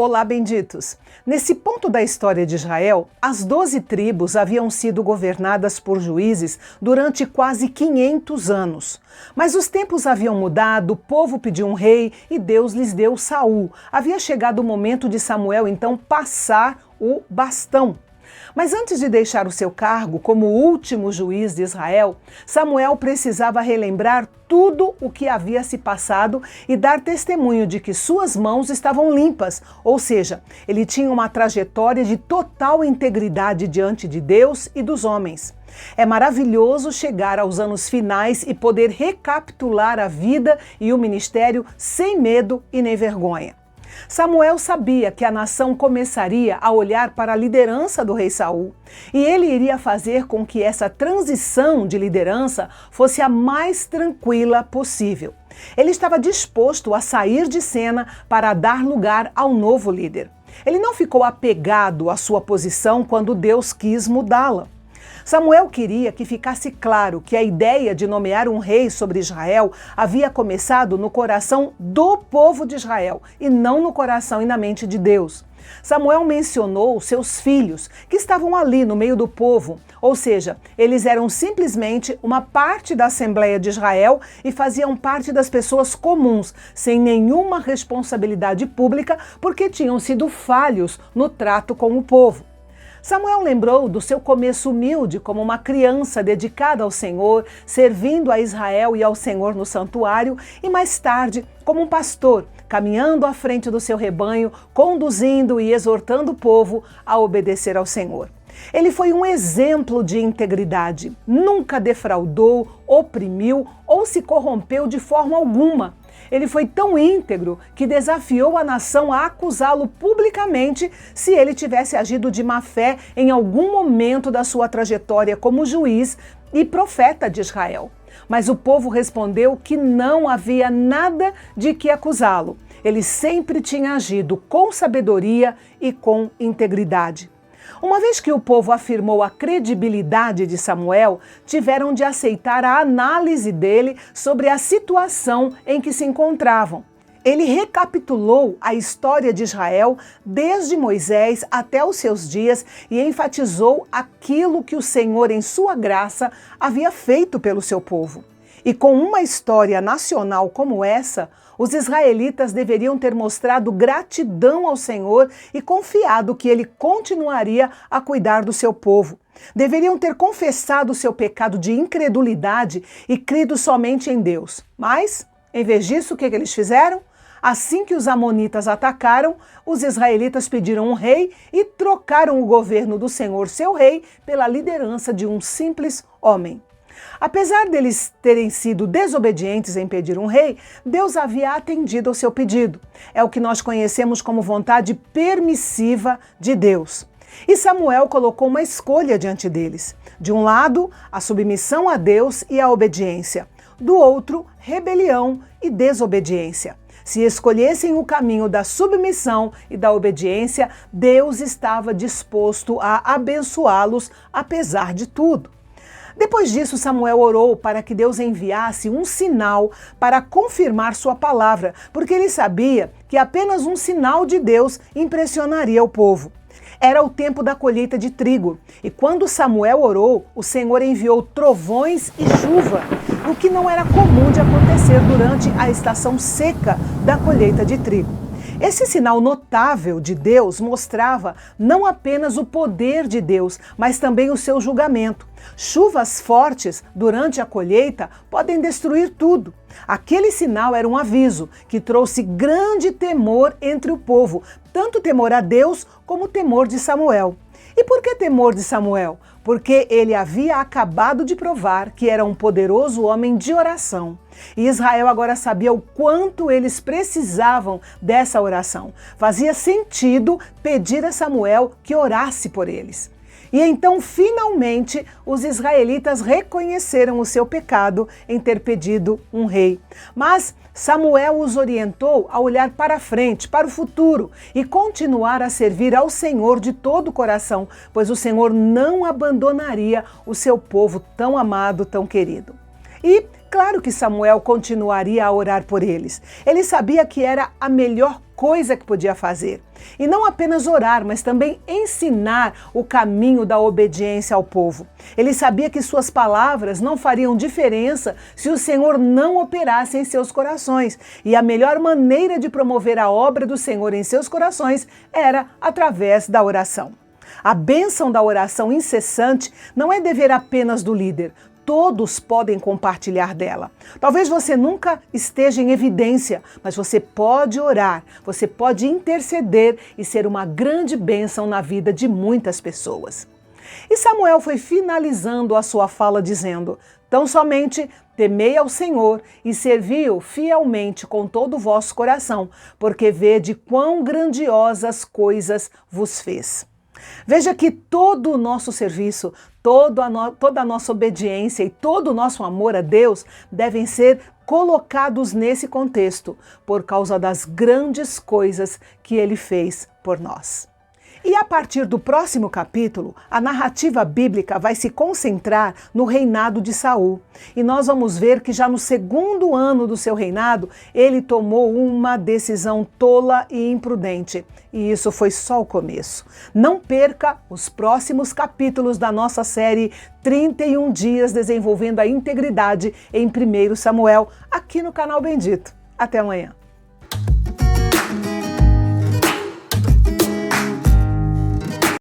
Olá, benditos! Nesse ponto da história de Israel, as 12 tribos haviam sido governadas por juízes durante quase 500 anos. Mas os tempos haviam mudado, o povo pediu um rei e Deus lhes deu Saul. Havia chegado o momento de Samuel, então, passar o bastão. Mas antes de deixar o seu cargo como último juiz de Israel, Samuel precisava relembrar tudo o que havia se passado e dar testemunho de que suas mãos estavam limpas, ou seja, ele tinha uma trajetória de total integridade diante de Deus e dos homens. É maravilhoso chegar aos anos finais e poder recapitular a vida e o ministério sem medo e nem vergonha. Samuel sabia que a nação começaria a olhar para a liderança do rei Saul, e ele iria fazer com que essa transição de liderança fosse a mais tranquila possível. Ele estava disposto a sair de cena para dar lugar ao novo líder. Ele não ficou apegado à sua posição quando Deus quis mudá-la. Samuel queria que ficasse claro que a ideia de nomear um rei sobre Israel havia começado no coração do povo de Israel e não no coração e na mente de Deus. Samuel mencionou seus filhos, que estavam ali no meio do povo, ou seja, eles eram simplesmente uma parte da Assembleia de Israel e faziam parte das pessoas comuns, sem nenhuma responsabilidade pública, porque tinham sido falhos no trato com o povo. Samuel lembrou do seu começo humilde como uma criança dedicada ao Senhor, servindo a Israel e ao Senhor no santuário, e mais tarde como um pastor, caminhando à frente do seu rebanho, conduzindo e exortando o povo a obedecer ao Senhor. Ele foi um exemplo de integridade, nunca defraudou, oprimiu ou se corrompeu de forma alguma. Ele foi tão íntegro que desafiou a nação a acusá-lo publicamente se ele tivesse agido de má fé em algum momento da sua trajetória como juiz e profeta de Israel. Mas o povo respondeu que não havia nada de que acusá-lo. Ele sempre tinha agido com sabedoria e com integridade. Uma vez que o povo afirmou a credibilidade de Samuel, tiveram de aceitar a análise dele sobre a situação em que se encontravam. Ele recapitulou a história de Israel desde Moisés até os seus dias e enfatizou aquilo que o Senhor, em sua graça, havia feito pelo seu povo. E com uma história nacional como essa, os israelitas deveriam ter mostrado gratidão ao Senhor e confiado que ele continuaria a cuidar do seu povo. Deveriam ter confessado o seu pecado de incredulidade e crido somente em Deus. Mas, em vez disso, o que eles fizeram? Assim que os amonitas atacaram, os israelitas pediram um rei e trocaram o governo do Senhor, seu rei, pela liderança de um simples homem. Apesar deles terem sido desobedientes em pedir um rei, Deus havia atendido ao seu pedido. É o que nós conhecemos como vontade permissiva de Deus. E Samuel colocou uma escolha diante deles. De um lado, a submissão a Deus e a obediência. Do outro, rebelião e desobediência. Se escolhessem o caminho da submissão e da obediência, Deus estava disposto a abençoá-los apesar de tudo. Depois disso, Samuel orou para que Deus enviasse um sinal para confirmar sua palavra, porque ele sabia que apenas um sinal de Deus impressionaria o povo. Era o tempo da colheita de trigo, e quando Samuel orou, o Senhor enviou trovões e chuva, o que não era comum de acontecer durante a estação seca da colheita de trigo. Esse sinal notável de Deus mostrava não apenas o poder de Deus, mas também o seu julgamento. Chuvas fortes durante a colheita podem destruir tudo. Aquele sinal era um aviso que trouxe grande temor entre o povo, tanto temor a Deus como temor de Samuel. E por que temor de Samuel? Porque ele havia acabado de provar que era um poderoso homem de oração. E Israel agora sabia o quanto eles precisavam dessa oração. Fazia sentido pedir a Samuel que orasse por eles. E então, finalmente, os israelitas reconheceram o seu pecado em ter pedido um rei. Mas Samuel os orientou a olhar para frente, para o futuro, e continuar a servir ao Senhor de todo o coração, pois o Senhor não abandonaria o seu povo tão amado, tão querido. E Claro que Samuel continuaria a orar por eles. Ele sabia que era a melhor coisa que podia fazer. E não apenas orar, mas também ensinar o caminho da obediência ao povo. Ele sabia que suas palavras não fariam diferença se o Senhor não operasse em seus corações. E a melhor maneira de promover a obra do Senhor em seus corações era através da oração. A bênção da oração incessante não é dever apenas do líder. Todos podem compartilhar dela. Talvez você nunca esteja em evidência, mas você pode orar, você pode interceder e ser uma grande bênção na vida de muitas pessoas. E Samuel foi finalizando a sua fala dizendo: tão somente temei ao Senhor e servi-o fielmente com todo o vosso coração, porque vede quão grandiosas coisas vos fez. Veja que todo o nosso serviço, toda a nossa obediência e todo o nosso amor a Deus devem ser colocados nesse contexto, por causa das grandes coisas que Ele fez por nós. E a partir do próximo capítulo, a narrativa bíblica vai se concentrar no reinado de Saul. E nós vamos ver que já no segundo ano do seu reinado, ele tomou uma decisão tola e imprudente. E isso foi só o começo. Não perca os próximos capítulos da nossa série 31 Dias Desenvolvendo a Integridade em 1 Samuel, aqui no canal Bendito. Até amanhã.